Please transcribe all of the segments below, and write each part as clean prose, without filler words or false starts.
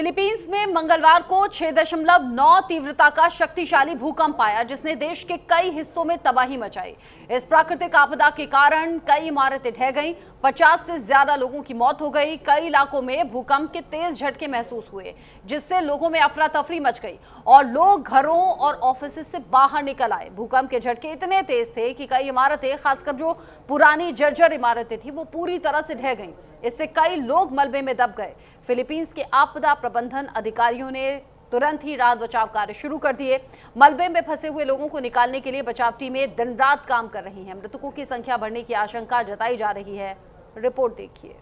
Philippines में मंगलवार को 6.9 तीव्रता का शक्तिशाली भूकंप आया, जिसने देश के कई हिस्सों में तबाही मचाई। इस प्राकृतिक आपदा के कारण कई इमारतें ढह गईं, 50 से ज्यादा लोगों की मौत हो गई। कई इलाकों में भूकंप के तेज झटके महसूस हुए, जिससे लोगों में अफरा तफरी मच गई और लोग घरों और ऑफिस से बाहर निकल आए। भूकंप के झटके इतने तेज थे कि कई इमारतें, खासकर जो पुरानी जर्जर इमारतें थी, वो पूरी तरह से ढह गईं। इससे कई लोग मलबे में दब गए। फिलीपींस के आपदा प्रबंधन अधिकारियों ने तुरंत ही राहत बचाव कार्य शुरू कर दिए। मलबे में फंसे हुए लोगों को निकालने के लिए बचाव टीमें दिन रात काम कर रही हैं। मृतकों की संख्या बढ़ने की आशंका जताई जा रही है। रिपोर्ट देखिए।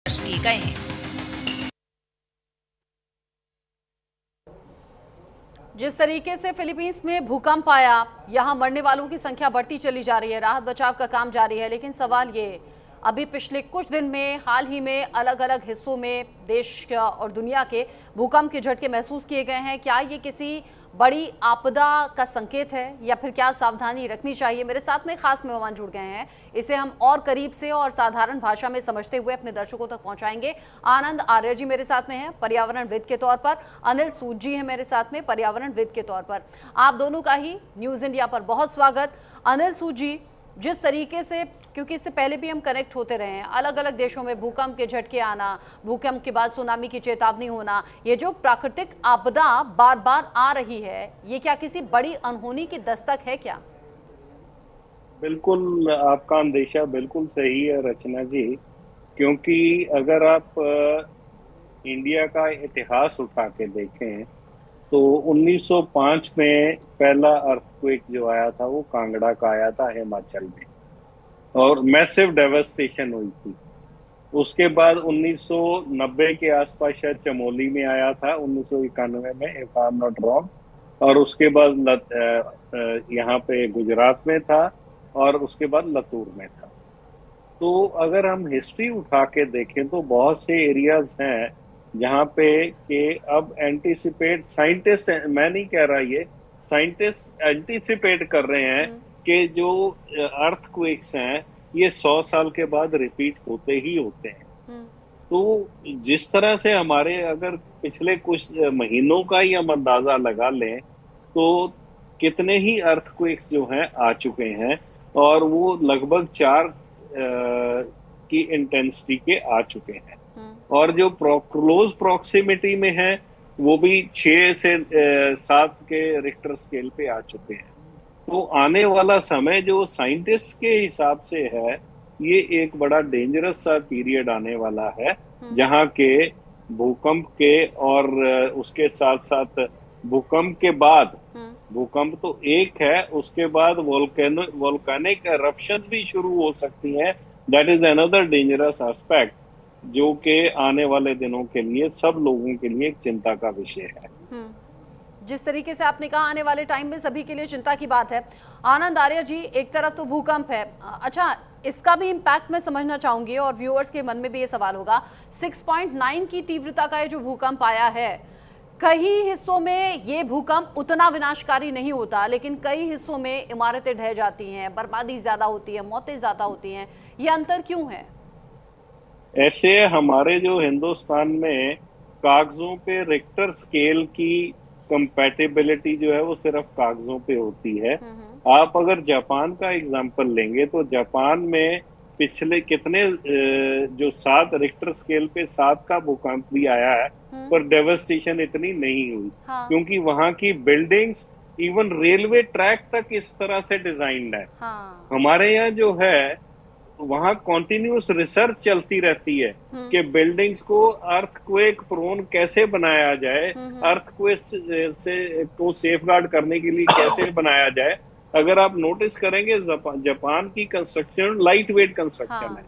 किए गए हैं। जिस तरीके से फिलीपींस में भूकंप आया, यहां मरने वालों की संख्या बढ़ती चली जा रही है। राहत बचाव का काम जारी है, लेकिन सवाल ये, अभी पिछले कुछ दिन में हाल ही में अलग अलग हिस्सों में देश और दुनिया के भूकंप के झटके महसूस किए गए हैं। क्या ये किसी बड़ी आपदा का संकेत है या फिर क्या सावधानी रखनी चाहिए? मेरे साथ में खास मेहमान जुड़ गए हैं। इसे हम और करीब से और साधारण भाषा में समझते हुए अपने दर्शकों तक पहुंचाएंगे। आनंद आर्य जी मेरे साथ में हैं, पर्यावरणविद के तौर पर। अनिल सूद जी हैं मेरे साथ में, पर्यावरणविद के तौर पर। आप दोनों का ही न्यूज इंडिया पर बहुत स्वागत। अनिल सूद जी, जिस तरीके से, क्योंकि इससे पहले भी हम कनेक्ट होते रहे हैं, अलग अलग देशों में भूकंप के झटके आना, भूकंप के बाद सुनामी की चेतावनी होना, ये जो प्राकृतिक आपदा बार बार आ रही है, ये क्या किसी बड़ी अनहोनी की दस्तक है क्या? बिल्कुल, आपका अंदेशा बिल्कुल सही है रचना जी। क्योंकि अगर आप इंडिया का इतिहास उठा के देखें तो 1905 में पहला अर्थक्वेक जो आया था वो कांगड़ा का आया था हिमाचल में, और मैसिव डेवास्टेशन हुई थी। उसके बाद 1990 के आसपास शायद चमोली में आया था 1991 में, if I am not wrong. और उसके बाद यहाँ पे गुजरात में था, और उसके बाद लतूर में था। तो अगर हम हिस्ट्री उठा के देखें तो बहुत से एरियाज हैं जहाँ पे कि अब एंटीसिपेट साइंटिस्ट, मैं नहीं कह रहा, ये साइंटिस्ट एंटीसिपेट कर रहे हैं कि जो अर्थक्वेक्स हैं ये 100 साल के बाद रिपीट होते ही होते हैं। तो जिस तरह से हमारे अगर पिछले कुछ महीनों का ही हम अंदाजा लगा लें तो कितने ही अर्थक्वेक्स जो हैं आ चुके हैं, और वो लगभग 4 की इंटेंसिटी के आ चुके हैं। और जो क्लोज प्रॉक्सिमिटी में है वो भी 6 से 7 के रिक्टर स्केल पे आ चुके हैं। तो आने वाला समय जो साइंटिस्ट के हिसाब से है, ये एक बड़ा डेंजरस सा पीरियड आने वाला है, जहां के भूकंप के और उसके साथ साथ भूकंप के बाद, भूकंप तो एक है, उसके बाद वोल्केनिक एरप्शंस भी शुरू हो सकती हैं। That is another dangerous aspect जो कि आने वाले दिनों के लिए सब लोगों के लिए एक चिंता का विषय है। जिस तरीके से आपने कहा आने वाले टाइम में सभी के लिए चिंता की बात है। आनंद आर्य जी, एक तरफ तो भूकंप है, अच्छा इसका भी इम्पैक्ट मैं समझना चाहूंगी और व्यूअर्स के मन में भी ये सवाल होगा, 6.9 की तीव्रता का ये जो भूकंप आया है, कई हिस्सों में ये भूकंप उतना विनाशकारी नहीं होता, लेकिन कई हिस्सों में इमारतें ढह जाती हैं, बर्बादी ज्यादा होती है, मौतें ज्यादा होती हैं, ये अंतर क्यों है? ऐसे हमारे जो हिंदुस्तान में कागजों पे रिक्टर स्केल की कंपैटिबिलिटी जो है वो सिर्फ कागजों पे होती है। आप अगर जापान का एग्जांपल लेंगे तो जापान में पिछले कितने जो 7 रिक्टर स्केल पे 7 का भूकंप भी आया है, पर डेवास्टेशन इतनी नहीं हुई। हाँ। क्योंकि वहां की बिल्डिंग्स, इवन रेलवे ट्रैक तक इस तरह से डिजाइंड है। हाँ। हमारे यहाँ जो है वहां कॉन्टिन्यूस रिसर्च चलती रहती है कि बिल्डिंग्स को अर्थक्वेक प्रोन कैसे बनाया जाए, अर्थक्वेक से को सेफगार्ड करने के लिए कैसे बनाया जाए। अगर आप नोटिस करेंगे जापान की कंस्ट्रक्शन लाइट वेट कंस्ट्रक्शन है,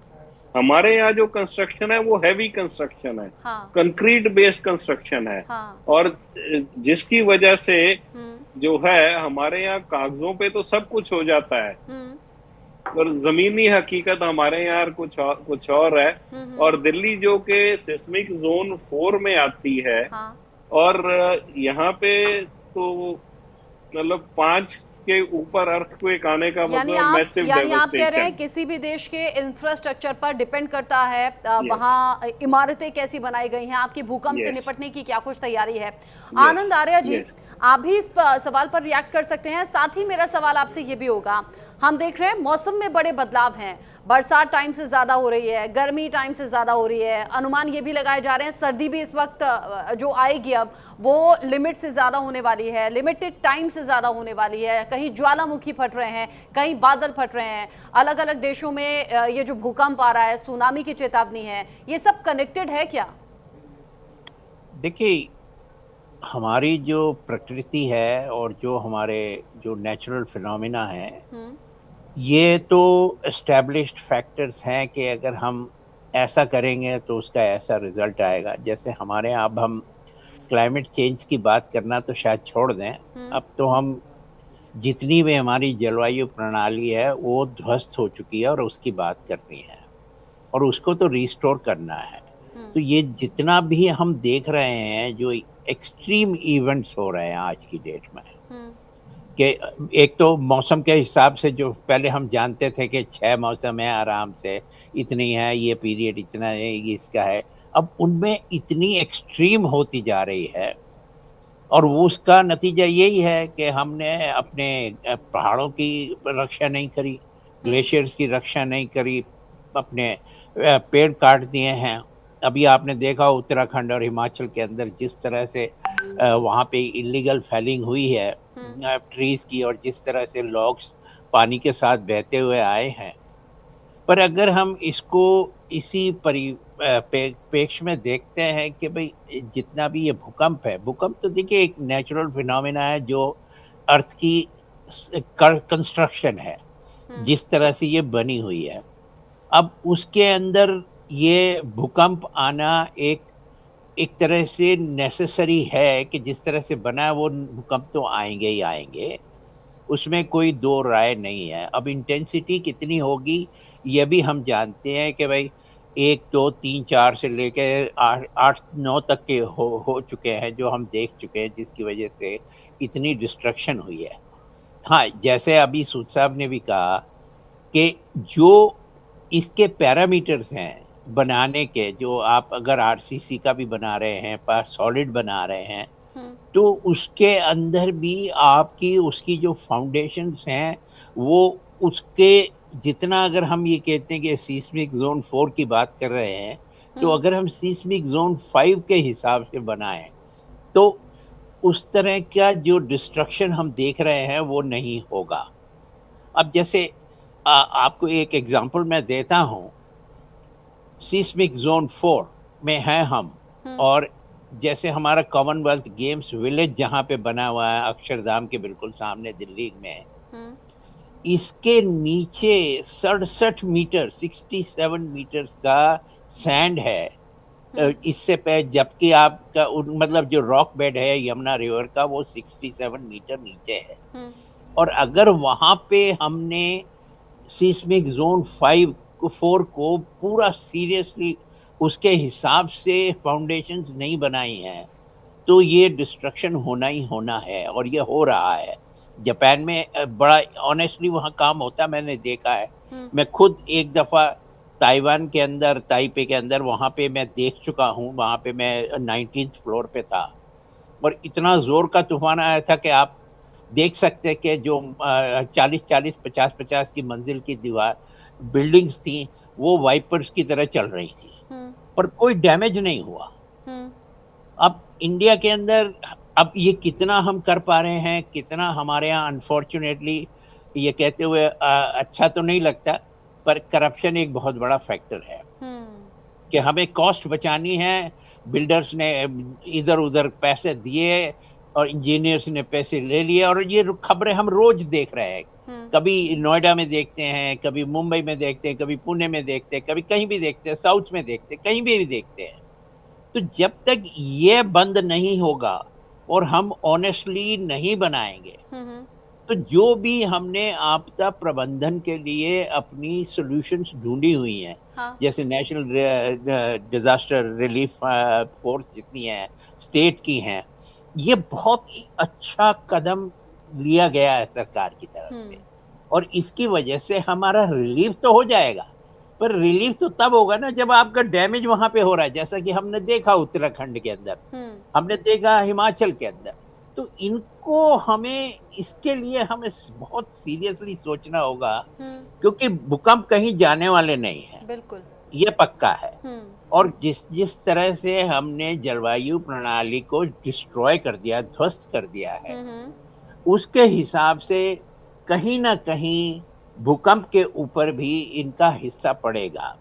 हमारे यहाँ जो कंस्ट्रक्शन है वो हैवी कंस्ट्रक्शन है, कंक्रीट बेस्ड कंस्ट्रक्शन है। और जिसकी वजह से जो है हमारे यहाँ कागजों पे तो सब कुछ हो जाता है, और जमीनी हकीकत हमारे यहाँ कुछ और है। और दिल्ली जो के सिस्मिक जोन 4 में आती है, और यहाँ पे तो मतलब 5 के ऊपर अर्थक्वेक आने का मतलब मैसिव डेवास्टेशन। यानी आप कह रहे हैं किसी भी देश के इंफ्रास्ट्रक्चर पर डिपेंड करता है वहाँ इमारतें कैसी बनाई गई हैं, आपकी भूकंप से निपटने की क्या कुछ तैयारी है। आनंद आर्य जी, आप भी इस सवाल पर रिएक्ट कर सकते हैं। साथ ही मेरा सवाल आपसे ये भी होगा, हम देख रहे हैं मौसम में बड़े बदलाव हैं, बरसात टाइम से ज्यादा हो रही है, गर्मी टाइम से ज्यादा हो रही है, अनुमान ये भी लगाए जा रहे हैं सर्दी भी इस वक्त जो आएगी अब वो लिमिट से ज्यादा होने वाली है, लिमिटेड टाइम से ज्यादा होने वाली है। कहीं ज्वालामुखी फट रहे हैं, कहीं बादल फट रहे हैं, अलग अलग देशों में ये जो भूकंप आ रहा है, सुनामी की चेतावनी है, ये सब कनेक्टेड है क्या? देखिए, हमारी जो प्रकृति है और जो हमारे जो नेचुरल फिनोमिना है, ये तो एस्टैब्लिश्ड फैक्टर्स हैं कि अगर हम ऐसा करेंगे तो उसका ऐसा रिजल्ट आएगा। जैसे हमारे यहाँ अब हम क्लाइमेट चेंज की बात करना तो शायद छोड़ दें, अब तो हम जितनी भी हमारी जलवायु प्रणाली है वो ध्वस्त हो चुकी है और उसकी बात करनी है और उसको तो रिस्टोर करना है। तो ये जितना भी हम देख रहे हैं जो एक्सट्रीम इवेंट्स हो रहे हैं आज की डेट में, कि एक तो मौसम के हिसाब से जो पहले हम जानते थे कि 6 मौसम है आराम से, इतनी है, ये पीरियड इतना है, ये इसका है, अब उनमें इतनी एक्सट्रीम होती जा रही है। और वो उसका नतीजा यही है कि हमने अपने पहाड़ों की रक्षा नहीं करी, ग्लेशियर्स की रक्षा नहीं करी, अपने पेड़ काट दिए हैं। अभी आपने देखा उत्तराखंड और हिमाचल के अंदर जिस तरह से वहाँ पे इलीगल फेलिंग हुई है ट्रीज की, और जिस तरह से लॉग्स पानी के साथ बहते हुए आए हैं। पर अगर हम इसको इसी परिपेक्ष में देखते हैं कि भाई जितना भी ये भूकंप है, भूकंप तो देखिए एक नेचुरल फिनोमेना है जो अर्थ की कंस्ट्रक्शन है, जिस तरह से ये बनी हुई है। अब उसके अंदर ये भूकंप आना एक एक तरह से नेसेसरी है कि जिस तरह से बना है वो भूकंप तो आएंगे ही आएंगे, उसमें कोई दो राय नहीं है। अब इंटेंसिटी कितनी होगी ये भी हम जानते हैं कि भाई 1 2 3 4 से लेके 8 9 तक के हो चुके हैं जो हम देख चुके हैं, जिसकी वजह से इतनी डिस्ट्रक्शन हुई है। हाँ, जैसे अभी सूद साहब ने भी कहा कि जो इसके पैरामीटर्स हैं बनाने के, जो आप अगर आरसीसी का भी बना रहे हैं, पर सॉलिड बना रहे हैं, तो उसके अंदर भी आपकी उसकी जो फाउंडेशंस हैं वो उसके जितना, अगर हम ये कहते हैं कि सीस्मिक जोन 4 की बात कर रहे हैं, तो अगर हम सीस्मिक जोन 5 के हिसाब से बनाएं तो उस तरह का जो डिस्ट्रक्शन हम देख रहे हैं वो नहीं होगा। अब जैसे आपको एक एग्जांपल मैं देता हूँ, सीस्मिक जोन 4 में हैं हम, और जैसे हमारा कॉमनवेल्थ गेम्स विलेज जहाँ पे बना हुआ है अक्षरधाम के बिल्कुल सामने दिल्ली में, इसके नीचे 67 मीटर 67 मीटर्स का सैंड है। इससे पे जबकि आपका मतलब जो रॉक बेड है यमुना रिवर का वो 67 मीटर नीचे है, और अगर वहाँ पे हमने सीस्मिक जोन 4 को पूरा सीरियसली उसके हिसाब से फाउंडेशंस नहीं बनाई हैं तो ये डिस्ट्रक्शन होना ही होना है, और ये हो रहा है। जापान में बड़ा ऑनेस्टली वहाँ काम होता है, मैंने देखा है। मैं खुद एक दफ़ा ताइवान के अंदर, ताइपे के अंदर, वहाँ पे मैं देख चुका हूँ। वहाँ पे मैं 19th फ्लोर पे था और इतना ज़ोर का तूफान आया था कि आप देख सकते कि जो 40-40 50-50 की मंजिल की दीवार बिल्डिंग्स थी वो वाइपर्स की तरह चल रही थी, पर कोई डैमेज नहीं हुआ। अब इंडिया के अंदर अब ये कितना हम कर पा रहे हैं, कितना हमारे यहाँ अनफॉर्चुनेटली ये कहते हुए अच्छा तो नहीं लगता, पर करप्शन एक बहुत बड़ा फैक्टर है कि हमें कॉस्ट बचानी है। बिल्डर्स ने इधर उधर पैसे दिए और इंजीनियर्स ने पैसे ले लिए, और ये खबरें हम रोज देख रहे हैं। कभी नोएडा में देखते हैं, कभी मुंबई में देखते हैं, कभी पुणे में देखते हैं, कभी कहीं भी देखते हैं, साउथ में देखते हैं, कहीं भी देखते हैं। तो जब तक ये बंद नहीं होगा और हम ऑनेस्टली नहीं बनाएंगे, तो जो भी हमने आपदा प्रबंधन के लिए अपनी सॉल्यूशंस ढूंढी हुई हैं, हाँ। जैसे नेशनल डिजास्टर रिलीफ फोर्स जितनी है, स्टेट की हैं, ये बहुत ही अच्छा कदम लिया गया है सरकार की तरफ से, और इसकी वजह से हमारा रिलीफ तो हो जाएगा, पर रिलीफ तो तब होगा ना जब आपका डैमेज वहां पे हो रहा है, जैसा कि हमने देखा उत्तराखंड के अंदर, हमने देखा हिमाचल के अंदर। तो इनको हमें, इसके लिए हमें बहुत सीरियसली सोचना होगा, क्योंकि भूकंप कहीं जाने वाले नहीं है, बिल्कुल ये पक्का है। और जिस तरह से हमने जलवायु प्रणाली को डिस्ट्रॉय कर दिया, ध्वस्त कर दिया है, उसके हिसाब से कहीं ना कहीं भूकंप के ऊपर भी इनका हिस्सा पड़ेगा।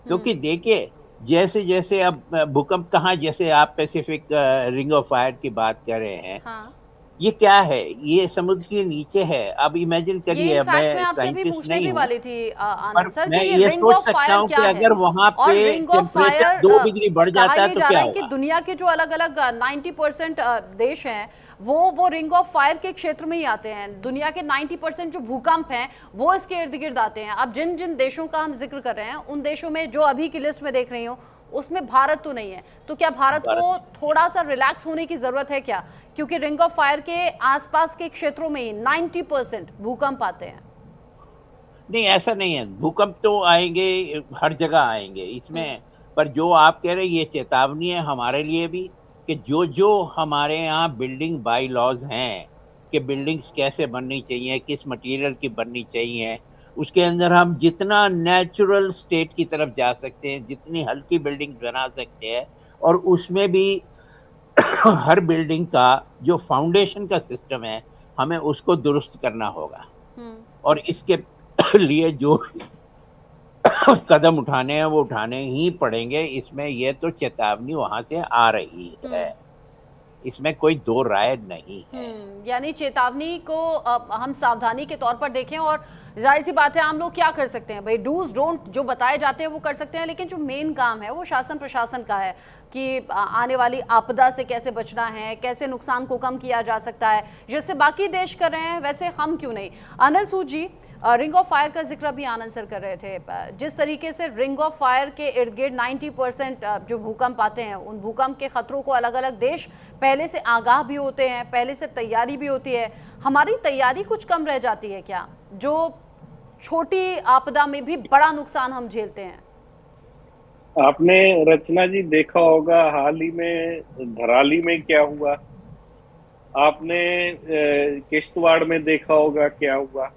क्योंकि देखिए जैसे जैसे अब भूकंप कहाँ, जैसे आप पैसिफिक रिंग ऑफ फायर की बात कर रहे हैं, हाँ। ये क्या है? ये समुद्र के नीचे है। अब इमेजिन करिए, मैं साइंटिस्ट नहीं हूँ, पर मैं ये सोच सकता हूँ कि अगर वहाँ पे टेम्परेचर 2 डिग्री बढ़ जाता है तो क्या होगा? कि दुनिया के जो अलग अलग 90% देश हैं वो रिंग ऑफ फायर के क्षेत्र में ही आते हैं। दुनिया के 90% जो भूकंप हैं वो इसके इर्द गिर्द आते हैं। अब जिन जिन देशों का हम जिक्र कर रहे हैं, उन देशों में जो अभी की लिस्ट में देख रही हूँ उसमें भारत तो नहीं है। तो क्या भारत को थोड़ा सा रिलैक्स होने की जरूरत है क्या? क्योंकि रिंग ऑफ फायर के आसपास के क्षेत्रों में ही 90% भूकंप आते हैं। नहीं, ऐसा नहीं है, भूकंप तो आएंगे, हर जगह आएंगे इसमें, पर जो आप कह रहे हैं ये चेतावनी है हमारे लिए भी कि जो जो हमारे यहाँ बिल्डिंग बाई लॉज हैं कि बिल्डिंग्स कैसे बननी चाहिए, किस मटेरियल की बननी चाहिए, उसके अंदर हम जितना नेचुरल स्टेट की तरफ जा सकते हैं, जितनी हल्की बिल्डिंग बना सकते हैं, और उसमें भी हर बिल्डिंग का जो फाउंडेशन का सिस्टम है हमें उसको दुरुस्त करना होगा। और इसके लिए जो कदम उठाने हैं वो उठाने ही पड़ेंगे। इसमें ये तो चेतावनी वहां से आ रही है, इसमें कोई दो राय नहीं है। यानी चेतावनी को हम सावधानी के तौर पर देखें, और जाहिर सी बात है आम लोग क्या कर सकते हैं भाई, डूज डोंट जो बताए जाते हैं वो कर सकते हैं, लेकिन जो मेन काम है वो शासन प्रशासन का है कि आने वाली आपदा से कैसे बचना है, कैसे नुकसान को कम किया जा सकता है, जैसे बाकी देश कर रहे हैं वैसे हम क्यों नहीं। अनिल सूद जी, रिंग ऑफ फायर का जिक्र भी आनंद सर कर रहे थे। जिस तरीके से रिंग ऑफ फायर के इर्द गिर्द 90% जो भूकंप आते हैं, उन भूकंप के खतरों को अलग अलग देश पहले से आगाह भी होते हैं, पहले से तैयारी भी होती है। हमारी तैयारी कुछ कम रह जाती है क्या, जो छोटी आपदा में भी बड़ा नुकसान हम झेलते हैं? आपने रचना जी देखा होगा हाल ही में धराली में क्या हुआ, आपने किश्तवाड़ में देखा होगा क्या हुआ।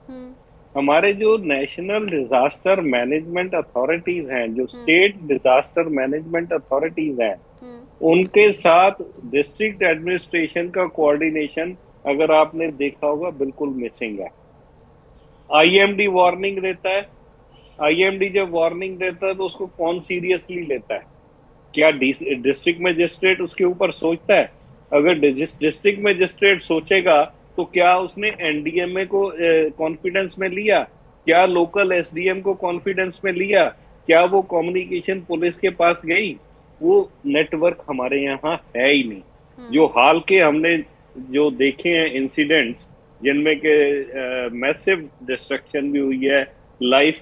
हमारे जो नेशनल डिजास्टर मैनेजमेंट अथॉरिटीज हैं, जो स्टेट डिजास्टर मैनेजमेंट अथॉरिटीज हैं, उनके साथ डिस्ट्रिक्ट एडमिनिस्ट्रेशन का कोऑर्डिनेशन अगर आपने देखा होगा बिल्कुल मिसिंग है। आईएमडी वार्निंग देता है, आईएमडी जब वार्निंग देता है तो उसको कौन सीरियसली लेता है? क्या डिस्ट्रिक्ट मजिस्ट्रेट उसके ऊपर सोचता है? अगर डिस्ट्रिक्ट मजिस्ट्रेट सोचेगा तो क्या उसने एनडीएमए को कॉन्फिडेंस में लिया? क्या लोकल एसडीएम को कॉन्फिडेंस में लिया? क्या वो कम्युनिकेशन पुलिस के पास गई? वो नेटवर्क हमारे यहाँ है ही नहीं। जो हाल के हमने जो देखे हैं इंसिडेंट्स, जिनमें के मैसिव डिस्ट्रक्शन भी हुई है, लाइफ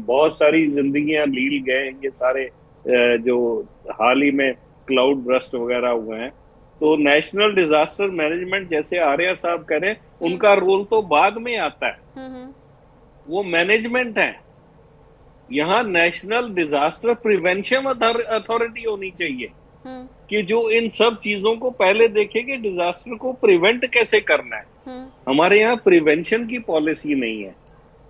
बहुत सारी जिंदगियां लील गए, ये सारे जो हाल ही में क्लाउड बर्स्ट वगैरह हुए हैं। तो नेशनल डिजास्टर मैनेजमेंट, जैसे आर्या साहब कह रहे हैं, उनका रोल तो बाद में आता है, वो मैनेजमेंट है। यहाँ नेशनल डिजास्टर प्रिवेंशन अथॉरिटी होनी चाहिए कि जो इन सब चीजों को पहले देखे कि डिजास्टर को प्रिवेंट कैसे करना है। हमारे यहाँ प्रिवेंशन की पॉलिसी नहीं है।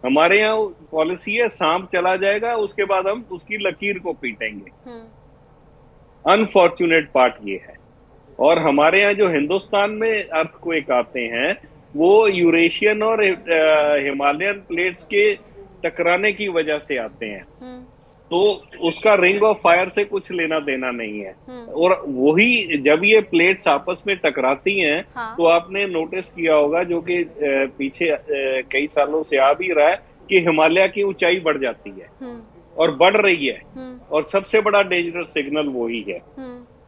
हमारे यहाँ पॉलिसी है सांप चला जाएगा, उसके बाद हम उसकी लकीर को पीटेंगे। अनफॉर्चुनेट पार्ट ये है। और हमारे यहाँ जो हिंदुस्तान में अर्थक्वेक आते हैं वो यूरेशियन और हिमालयन प्लेट्स के टकराने की वजह से आते हैं, तो उसका रिंग ऑफ फायर से कुछ लेना देना नहीं है। और वही जब ये प्लेट्स आपस में टकराती हैं, तो आपने नोटिस किया होगा, जो कि पीछे कई सालों से आ भी रहा है, कि हिमालय की ऊंचाई बढ़ जाती है और बढ़ रही है। और सबसे बड़ा डेंजरस सिग्नल वही है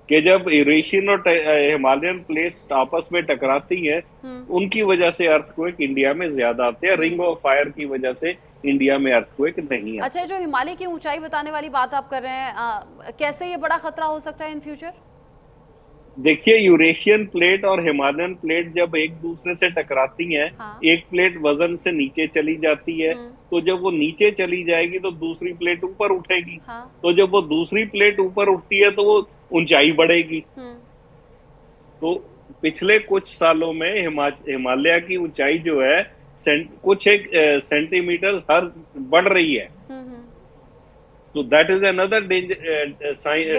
कि जब यूरेशियन और हिमालयन प्लेट्स आपस में टकराती हैं, उनकी वजह से अर्थक्वेक इंडिया में ज्यादा आते हैं। रिंग ऑफ फायर की वजह से इंडिया में अर्थक्वेक नहीं है। अच्छा, जो हिमालय की ऊंचाई बताने वाली बात आप कर रहे हैं, कैसे ये बड़ा खतरा हो सकता है इन फ्यूचर? देखिए, यूरेशियन प्लेट और हिमालयन प्लेट जब एक दूसरे से टकराती हैं, एक प्लेट वजन से नीचे चली जाती है, तो जब वो नीचे चली जाएगी तो दूसरी प्लेट ऊपर उठेगी। तो जब वो दूसरी प्लेट ऊपर उठती है तो वो ऊंचाई बढ़ेगी। तो पिछले कुछ सालों में हिमालय की ऊंचाई जो है कुछ एक सेंटीमीटर हर बढ़ रही है। तो that is another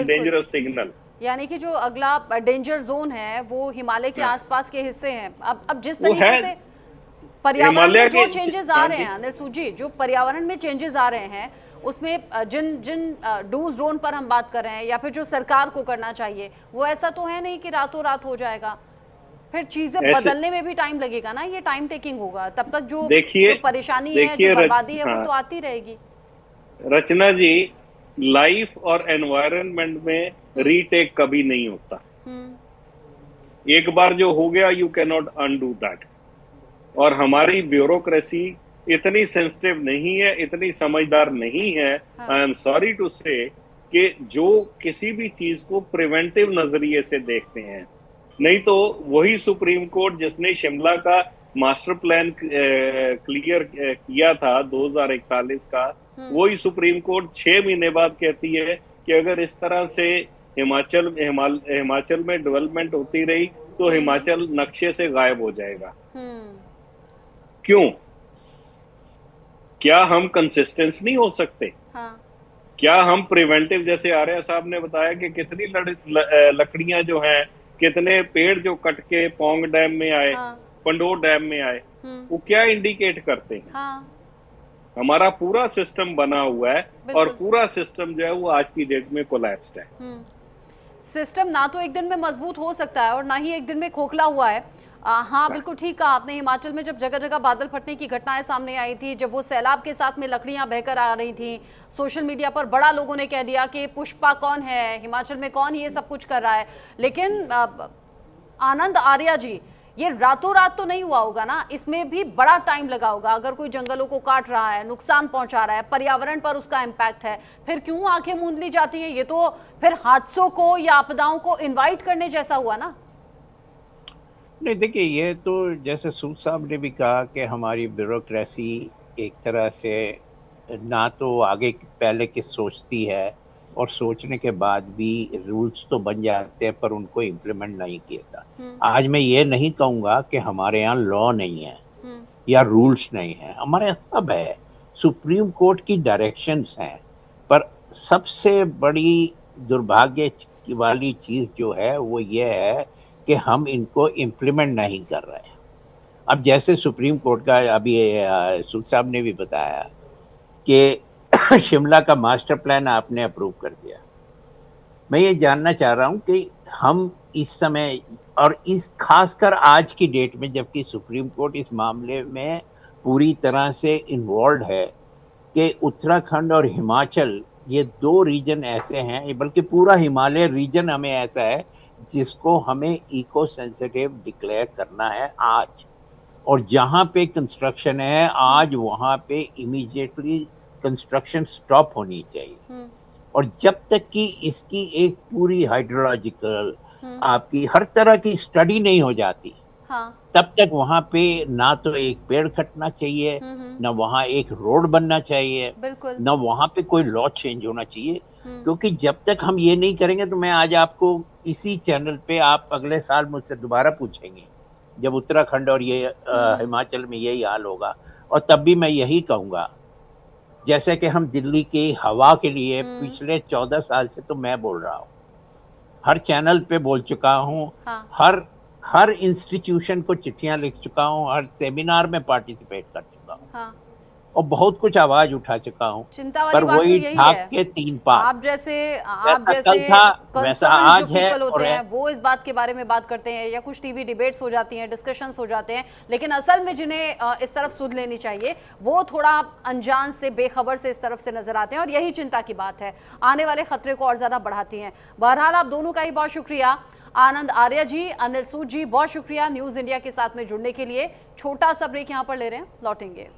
dangerous signal. यानी कि जो अगला डेंजर जोन है वो हिमालय के आसपास के हिस्से हैं। अब जिस तरीके से पर्यावरण में जो चेंजेस आ रहे हैं, अनिल सूद जी, जो पर्यावरण में चेंजेस आ रहे हैं, उसमें जिन डूज ड्रोन पर हम बात कर रहे हैं, या फिर जो सरकार को करना चाहिए, वो ऐसा तो है नहीं कि रातों रात हो जाएगा। फिर चीजें बदलने में भी टाइम लगेगा ना, ये टाइम टेकिंग होगा। तब तक जो परेशानी है, जो बर्बादी है, वो तो आती रहेगी। रचना जी, लाइफ और एनवायरनमेंट में रीटेक कभी नहीं होता। एक बार जो हो गया, you can not undo that. और हमारी ब्यूरोक्रेसी इतनी सेंसिटिव नहीं है, इतनी समझदार नहीं है, आई एम सॉरी टू से, कि जो किसी भी चीज को प्रिवेंटिव नजरिए से देखते हैं। नहीं तो वही सुप्रीम कोर्ट जिसने शिमला का मास्टर प्लान क्लियर किया था 2041 का, वही सुप्रीम कोर्ट 6 महीने बाद कहती है कि अगर इस तरह से हिमाचल में डेवलपमेंट होती रही तो हिमाचल नक्शे से गायब हो जाएगा। क्यों? क्या हम कंसिस्टेंट नहीं हो सकते? क्या हम प्रिवेंटिव, जैसे आर्या साहब ने बताया कि कितनी लकड़ियां जो हैं, कितने पेड़ जो कट के पौंग डैम में आए, पंडोर डैम में आए, वो क्या इंडिकेट करते हैं? हमारा पूरा सिस्टम बना हुआ है और बिल्कुल। पूरा सिस्टम जो है वो आज की डेट में कोलैप्स्ड है। सिस्टम ना तो एक दिन में मजबूत हो सकता है और ना ही एक दिन में खोखला हुआ है। हाँ, बिल्कुल ठीक कहा आपने। हिमाचल में जब जगह जगह बादल फटने की घटनाएं सामने आई थी, जब वो सैलाब के साथ में लकड़ियां बहकर आ रही थी, सोशल मीडिया पर बड़ा लोगों ने कह दिया कि पुष्पा कौन है, हिमाचल में कौन ये सब कुछ कर रहा है। लेकिन आनंद आर्या जी, ये रातों रात तो नहीं हुआ होगा ना, इसमें भी बड़ा टाइम लगा होगा। अगर कोई जंगलों को काट रहा है, नुकसान पहुंचा रहा है, पर्यावरण पर उसका इम्पैक्ट है, फिर क्यों आंखें मूंद ली जाती हैं? ये तो फिर हादसों को या आपदाओं को इनवाइट करने जैसा हुआ ना। नहीं, देखिए, ये तो जैसे सूद साहब ने भी कहा कि हमारी ब्यूरोक्रेसी एक तरह से ना तो आगे पहले की सोचती है और सोचने के बाद भी रूल्स तो बन जाते हैं पर उनको इम्प्लीमेंट नहीं किया था। आज मैं ये नहीं कहूँगा कि हमारे यहाँ लॉ नहीं है या रूल्स नहीं है, हमारे यहाँ सब है। सुप्रीम कोर्ट की डायरेक्शंस हैं, पर सबसे बड़ी दुर्भाग्य वाली चीज़ जो है वो ये है कि हम इनको इम्प्लीमेंट नहीं कर रहे हैं। अब जैसे सुप्रीम कोर्ट का अभी सूद साहब ने भी बताया कि शिमला का मास्टर प्लान आपने अप्रूव कर दिया। मैं ये जानना चाह रहा हूँ कि हम इस समय और इस खासकर आज की डेट में, जबकि सुप्रीम कोर्ट इस मामले में पूरी तरह से इन्वॉल्व है, कि उत्तराखंड और हिमाचल ये दो रीजन ऐसे हैं, बल्कि पूरा हिमालय रीजन हमें ऐसा है जिसको हमें इको सेंसिटिव डिक्लेयर करना है आज। और जहाँ पे कंस्ट्रक्शन है आज, वहाँ पे इमीडिएटली कंस्ट्रक्शन स्टॉप होनी चाहिए। और जब तक कि इसकी एक पूरी हाइड्रोलॉजिकल आपकी हर तरह की स्टडी नहीं हो जाती, हाँ। तब तक वहाँ पे ना तो एक पेड़ कटना चाहिए, ना वहाँ एक रोड बनना चाहिए, बिल्कुल। ना वहाँ पे कोई लॉ चेंज होना चाहिए। क्योंकि जब तक हम ये नहीं करेंगे, तो मैं आज आपको इसी चैनल पे आप अगले साल मुझसे दोबारा पूछेंगे जब उत्तराखंड और ये हिमाचल में यही हाल होगा, और तब भी मैं यही कहूँगा, जैसे कि हम दिल्ली की हवा के लिए पिछले 14 साल से तो मैं बोल रहा हूँ, हर चैनल पे बोल चुका हूँ, हाँ। हर इंस्टीट्यूशन को चिट्ठियां लिख चुका हूँ, हर सेमिनार में पार्टिसिपेट कर चुका हूँ, हाँ। और बहुत कुछ आवाज उठा चुका हूँ, चिंता वाली पर बात तो वही यही ढाक है। के तीन पात। आप जैसे कल था वैसा concerned आज जो है people होते और हैं वो इस बात के बारे में बात करते हैं, या कुछ टीवी डिबेट्स हो जाती हैं, डिस्कशंस हो जाते हैं, लेकिन असल में जिन्हें इस तरफ सुध लेनी चाहिए वो थोड़ा अनजान से, बेखबर से इस तरफ से नजर आते हैं, और यही चिंता की बात है, आने वाले खतरे को और ज्यादा बढ़ाती हैं। बहरहाल आप दोनों का ही बहुत शुक्रिया, आनंद आर्या जी, अनिल सूद जी, बहुत शुक्रिया न्यूज इंडिया के साथ में जुड़ने के लिए। छोटा सा ब्रेक यहाँ पर ले रहे हैं, लौटेंगे।